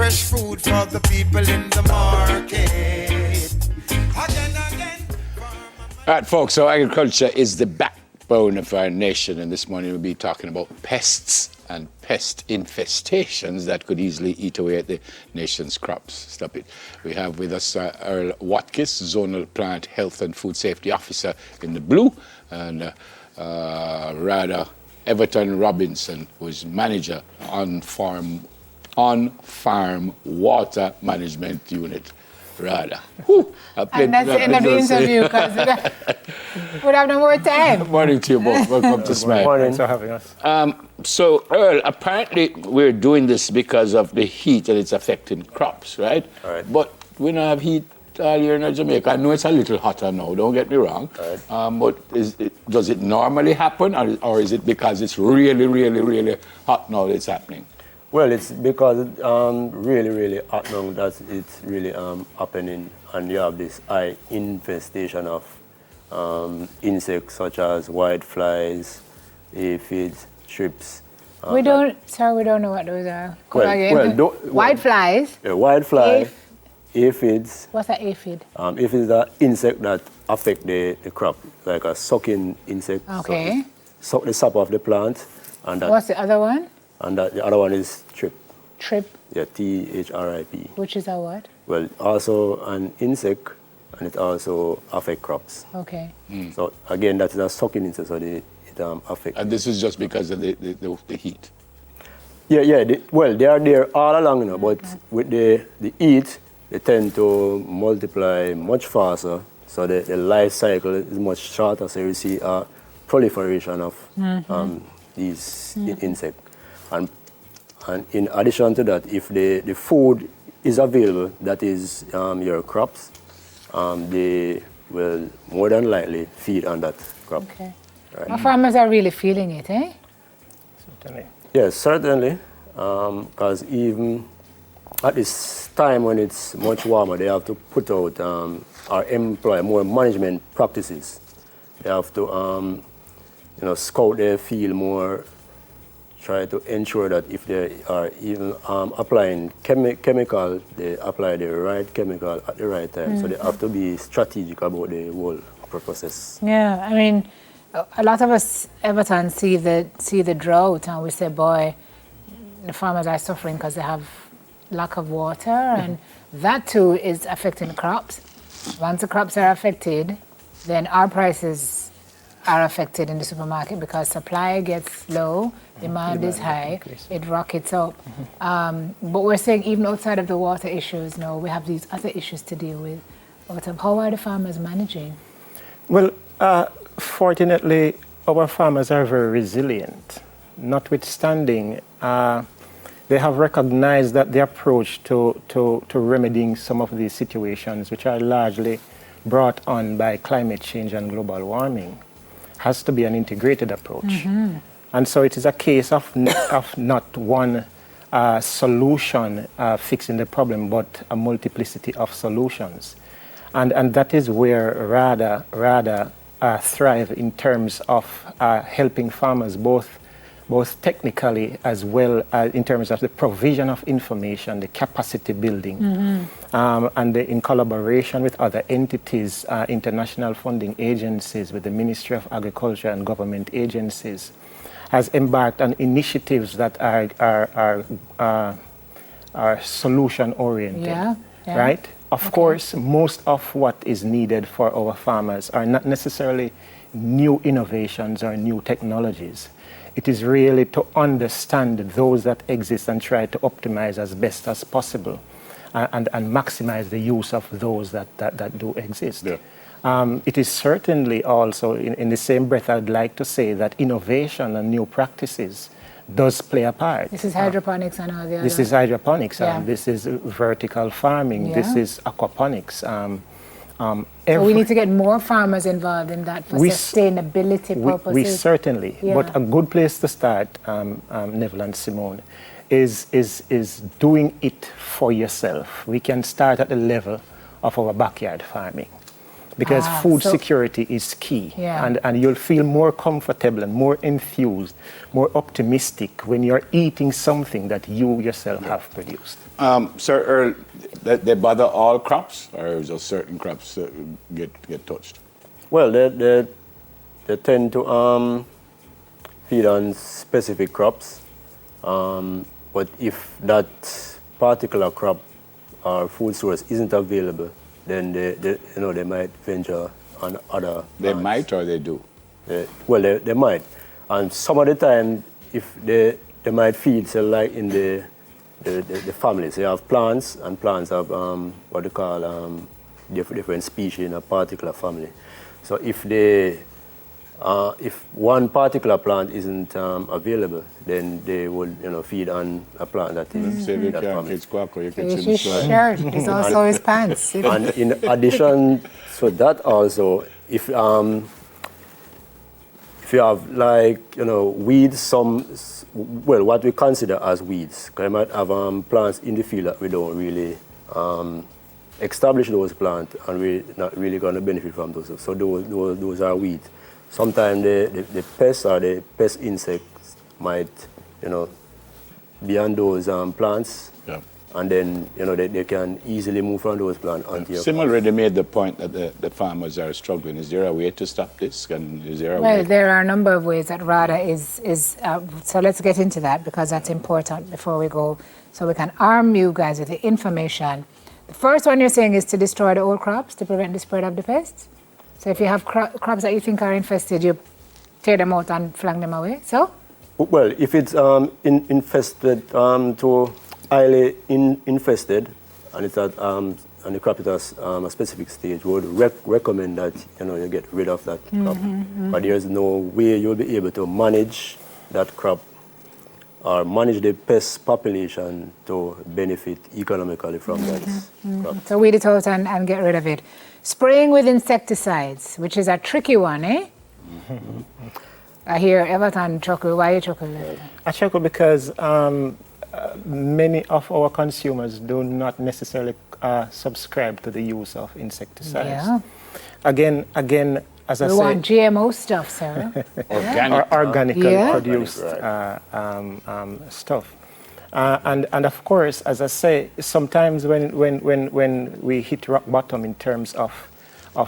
fresh food for the people in the market. Again. All right, folks, so agriculture is the backbone of our nation, and this morning we'll be talking about pests and pest infestations that could easily eat away at the nation's crops. Stop it. We have with us Earl Watkins, Zonal Plant Health and Food Safety Officer in the blue, and Rada Everton Robinson, who is Manager on Farm Water Management Unit. Rada. And that's the end of the interview, because we'd have no more time. Morning to you both. Welcome to Smile. Morning. Thanks for having us. So, Earl, apparently we're doing this because of the heat and it's affecting crops, right? All right. But we don't have heat all year in Jamaica. I know it's a little hotter now, don't get me wrong. All right. But does it normally happen, or is it because it's really, really, really hot now that it's happening? Well, it's because it's really, really hot now that it's really happening, and you have this high infestation of insects such as whiteflies, aphids, thrips. We don't know what those are. Whiteflies. Yeah, whitefly, aphids. What's an aphid? Aphids are insect that affect the crop, like a sucking insect. Okay. So suck the sap of the plant. And that, what's the other one? And the other one is thrip. Thrip. Yeah, THRIP. Which is a what? Well, also an insect, and it also affects crops. Okay. So again, that is a sucking insect, so it affects. And this is just because of the heat? Yeah. They are there all along, but with the heat, they tend to multiply much faster, so the life cycle is much shorter, so you see a proliferation of these insects. And in addition to that, if the food is available, that is your crops, they will more than likely feed on that crop. Okay. Right. Our farmers are really feeling it, eh? Certainly. Yes, certainly. Because even at this time when it's much warmer, they have to put out or employ more management practices. They have to scout their field more, try to ensure that if they are even applying chemical, they apply the right chemical at the right time. So they have to be strategic about the whole process. Yeah, I mean, a lot of us, Everton, see the drought, and we say, boy, the farmers are suffering because they have lack of water, and that too is affecting the crops. Once the crops are affected, then our prices are affected in the supermarket because supply gets low, demand is high, it rockets up. But we're saying even outside of the water issues, no, we have these other issues to deal with. How are the farmers managing? Well, fortunately, our farmers are very resilient. Notwithstanding, they have recognized that the approach to remedying some of these situations, which are largely brought on by climate change and global warming, has to be an integrated approach. And so it is a case of not one solution fixing the problem, but a multiplicity of solutions. And that is where RADA thrive in terms of helping farmers both technically as well as in terms of the provision of information, the capacity building, and in collaboration with other entities, international funding agencies, with the Ministry of Agriculture and government agencies, has embarked on initiatives that are solution-oriented, right? Of course, most of what is needed for our farmers are not necessarily new innovations or new technologies. It is really to understand those that exist and try to optimize as best as possible and maximize the use of those that do exist. Yeah. It is certainly also, in the same breath, I'd like to say that innovation and new practices does play a part. This is hydroponics and all the other. This is hydroponics, this is vertical farming, this is aquaponics. So we need to get more farmers involved in that for sustainability purposes. We certainly, but a good place to start, Neville and Simone, is doing it for yourself. We can start at the level of our backyard farming. because food so- security is key. Yeah. And you'll feel more comfortable and more enthused, more optimistic when you're eating something that you yourself have produced. Sir Earl, they bother all crops, or just certain crops that get touched? Well, they tend to feed on specific crops, but if that particular crop or food source isn't available, then they might venture on other. They might or they do? They might, and some of the time, if they might feed, so like in the families, they have plants, and plants have what they call different species in a particular family. So if one particular plant isn't available, then they would feed on a plant that is Say in they that can't family. catch quack, or you can It's see his shirt. It's also his pants. And in addition to that, also, if you have weeds, what we consider as weeds, because you might have plants in the field that we don't really establish those plants, and we're not really going to benefit from those. So those are weeds. Sometimes the pests or the pest insects might, be on those plants, Yeah. and then they can easily move from those plants onto your Similarly, they made the point that the farmers are struggling. Is there a way to stop this? Is there a Well, way? there are a number of ways that RADA is so let's get into that, because that's important before we go, so we can arm you guys with the information. The first one you're saying is to destroy the old crops to prevent the spread of the pests. So if you have crops that you think are infested, you tear them out and fling them away. So? Well, if it's infested to highly infested, and it's at and the crop is at a specific stage, we would recommend that you get rid of that crop. But there's no way you'll be able to manage that crop or manage the pest population to benefit economically from that crop. So weed it out and get rid of it. Spraying with insecticides, which is a tricky one, eh? I hear Everton chuckle. Why you chuckle? I chuckle because many of our consumers do not necessarily subscribe to the use of insecticides. Yeah. Again, as I We said, want GMO stuff, sir. Organic. organically Yeah. produced stuff. And of course, as I say, sometimes when we hit rock bottom in terms of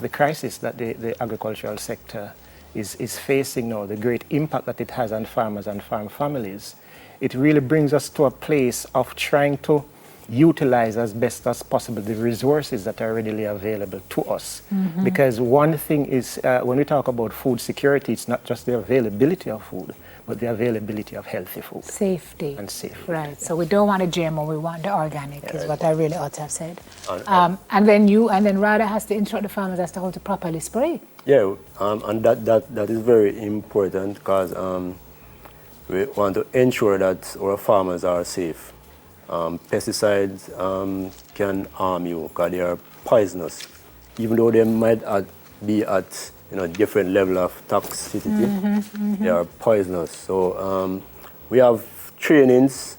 the crisis that the agricultural sector is facing now, the great impact that it has on farmers and farm families, it really brings us to a place of trying to utilize as best as possible the resources that are readily available to us. Because one thing is, when we talk about food security, it's not just the availability of food, but the availability of healthy food. Safety. And safety. Right. So we don't want a GMO, we want the organic, is what I really ought to have said. And then RADA has to instruct the farmers as to how to properly spray. Yeah, and that is very important, because we want to ensure that our farmers are safe. Pesticides can harm you because they are poisonous, even though they might be at different level of toxicity. They are poisonous. So we have trainings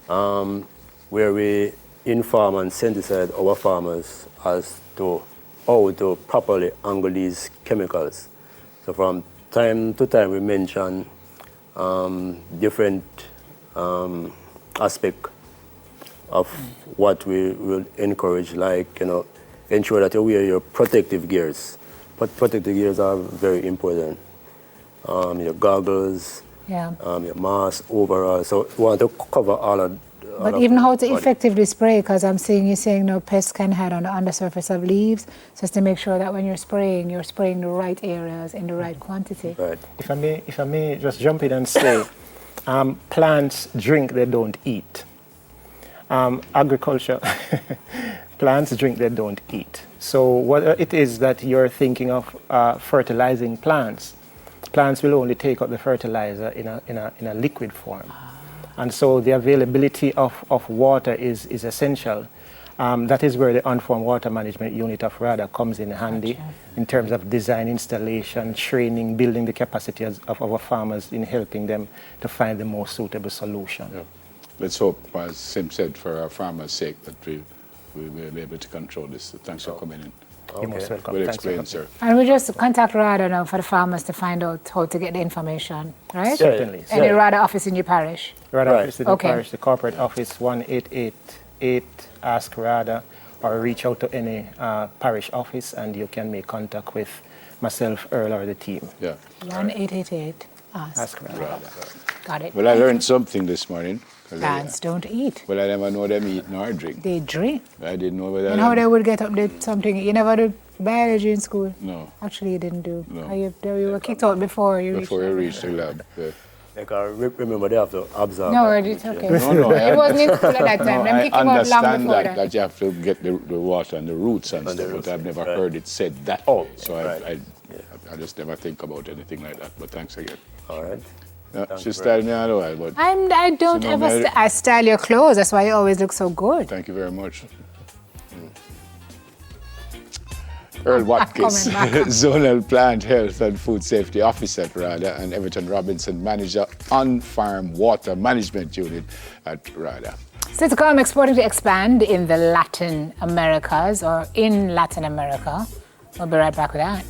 where we inform and sensitize our farmers as to how to properly handle these chemicals. So from time to time we mention different aspects of what we will encourage, like ensure that you wear your protective gears. But protective gears are very important. Your goggles, Yeah. Your mask, overall. So we want to cover all of. But even how to effectively spray, because I'm seeing you saying no pests can hide on the undersurface of leaves, just to make sure that when you're spraying the right areas in the right quantity. Right. If I may just jump in and say, plants drink, they don't eat. Agriculture, plants drink, they don't eat. So what it is that you're thinking of fertilizing plants will only take up the fertilizer in a liquid form. And so the availability of water is essential. That is where the unformed water management unit of RADA comes in handy in terms of design, installation, training, building the capacity of our farmers in helping them to find the most suitable solution. Yeah. Let's hope, as Sim said, for our farmers' sake, that we will be able to control this. So thanks for coming in. You're most welcome. Well Thanks for explained, coming. sir. And we just contact RADA now for the farmers to find out how to get the information, right? Certainly. Any RADA office in your parish? RADA Right. office in the Okay. parish, the corporate office 1888 Ask RADA, or reach out to any parish office and you can make contact with myself, Earl, or the team. Yeah. 1888. Ask RADA. Got it. Well, I learned something this morning. 'Cause Plants don't eat. Well, I never know them eat nor drink. They drink. I didn't know whether. And how they would get up to something. You never did biology in school? No. Actually, you didn't do. No. You were kicked out before you Before you reach the lab. Yeah. Like, remember, they have to observe. No, that. it's okay. No, It wasn't in school at that time. No, Them I kicked him out long understand before that, that you have to get the water and the roots and And the stuff, roots, but I've never right. heard it said that. Oh, so right. I just never think about anything like that. But thanks again. All right. She styled me all the while, but I don't So no, ever. Mary- I style your clothes. That's why you always look so good. thank you very much. Earl Watkins, coming back. Zonal Plant Health and Food Safety Officer at RADA, and Everton Robinson, Manager on-farm water management unit at RADA. Still to come, exporting to expand in the Latin Americas or in Latin America. We'll be right back with that.